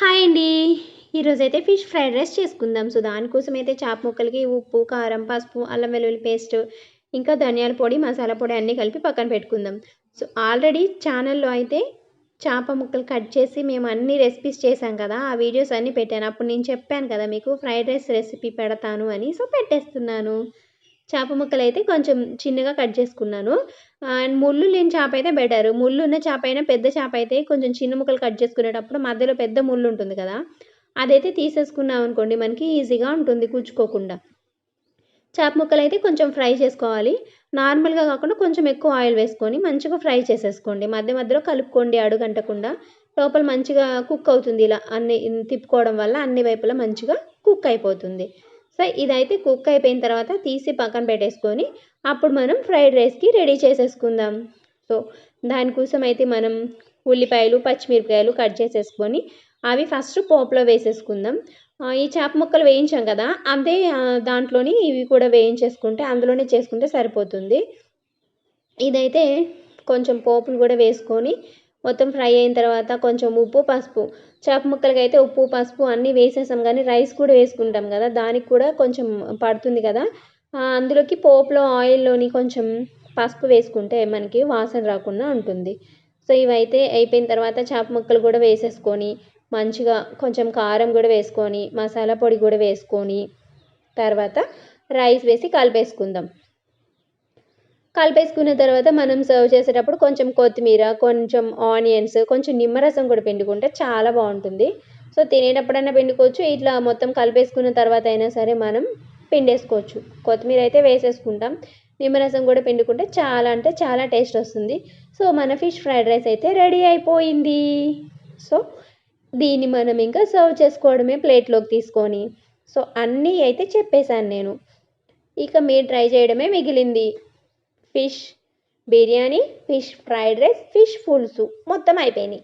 Hi అండి. ఈరోజైతే fish fried rice చేసుకుందాం. సో, దానికోసమైతే చేప ముక్కలకి ఉప్పు, కారం, పసుపు, అల్లం వెల్లుల్లి పేస్ట్, ఇంకా ధనియాల పొడి, మసాలా పొడి అన్నీ కలిపి పక్కన పెట్టుకుందాం. సో, ఆల్రెడీ ఛానల్‌లో అయితే చేప ముక్కలు కట్ చేసి మేము అన్ని రెసిపీస్ చేశాం కదా! ఆ వీడియోస్ అన్నీ పెట్టాను. అప్పుడు నేను చెప్పాను కదా మీకు ఫ్రైడ్ రైస్ రెసిపీ పెడతాను అని. సో, పెట్టేస్తున్నాను. చేప ముక్కలైతే కొంచెం చిన్నగా కట్ చేసుకున్నాను. అండ్ ముళ్ళు లేని చేప అయితే బెటరు. ముళ్ళున్న చేప అయినా, పెద్ద చేప అయితే కొంచెం చిన్న ముక్కలు కట్ చేసుకునేటప్పుడు మధ్యలో పెద్ద ముళ్ళు ఉంటుంది కదా! అదైతే తీసేసుకున్నామనుకోండి మనకి ఈజీగా ఉంటుంది కుచ్చుకోకుండా. చేప ముక్కలైతే కొంచెం ఫ్రై చేసుకోవాలి. నార్మల్‌గా కాకుండా కొంచెం ఎక్కువ ఆయిల్ వేసుకొని మంచిగా ఫ్రై చేసేసుకోండి. మధ్య మధ్యలో కలుపుకోండి అడుగంటకుండా. లోపల మంచిగా కుక్ అవుతుంది ఇలా అన్ని తిప్పుకోవడం వల్ల అన్ని వైపులా మంచిగా కుక్ అయిపోతుంది. సో, ఇదైతే కుక్ అయిపోయిన తర్వాత తీసి పక్కన పెట్టేసుకొని, అప్పుడు మనం ఫ్రైడ్ రైస్‌కి రెడీ చేసేసుకుందాం. సో, దానికోసం అయితే మనం ఉల్లిపాయలు, పచ్చిమిరపకాయలు కట్ చేసేసుకొని, అవి ఫస్ట్ పోపులో వేసేసుకుందాం. ఈ చేప ముక్కలు వేయించాం కదా! అదే దాంట్లోని ఇవి కూడా వేయించేసుకుంటే, అందులోనే చేసుకుంటే సరిపోతుంది. ఇదైతే కొంచెం పోపును కూడా వేసుకొని, మొత్తం ఫ్రై అయిన తర్వాత కొంచెం ఉప్పు, పసుపు చేప ముక్కలకైతే ఉప్పు, పసుపు అన్నీ వేసేసాం కానీ రైస్ కూడా వేసుకుంటాం కదా! దానికి కూడా కొంచెం పడుతుంది కదా! అందులోకి పోపులో ఆయిల్‌లోని కొంచెం పసుపు వేసుకుంటే మనకి వాసన రాకుండా ఉంటుంది. సో, ఇవైతే అయిపోయిన తర్వాత చేప ముక్కలు కూడా వేసేసుకొని, మంచిగా కొంచెం కారం కూడా వేసుకొని, మసాలా పొడి కూడా వేసుకొని, తర్వాత రైస్ వేసి కలిపేసుకుందాం. కలిపేసుకున్న తర్వాత మనం సర్వ్ చేసేటప్పుడు కొంచెం కొత్తిమీర, కొంచెం ఆనియన్స్, కొంచెం నిమ్మరసం కూడా పిండుకుంటే చాలా బావుంటుంది. సో, తినేటప్పుడన్నా పిండుకోవచ్చు. ఇట్లా మొత్తం కలిపేసుకున్న తర్వాత అయినా సరే మనం పిండేసుకోవచ్చు. కొత్తిమీర అయితే వేసేసుకుంటాం. నిమ్మరసం కూడా పిండుకుంటే చాలా అంటే చాలా టేస్ట్ వస్తుంది. సో, మన ఫిష్ ఫ్రైడ్ రైస్ అయితే రెడీ అయిపోయింది. సో, దీన్ని మనం ఇంకా సర్వ్ చేసుకోవడమే ప్లేట్‌లోకి తీసుకొని. సో, అన్నీ అయితే చెప్పేసాను నేను. ఇక మీరు ట్రై చేయడమే మిగిలింది. Fish biryani, fish fried rice, fish పులుసు మొత్తం అయిపోయినాయి.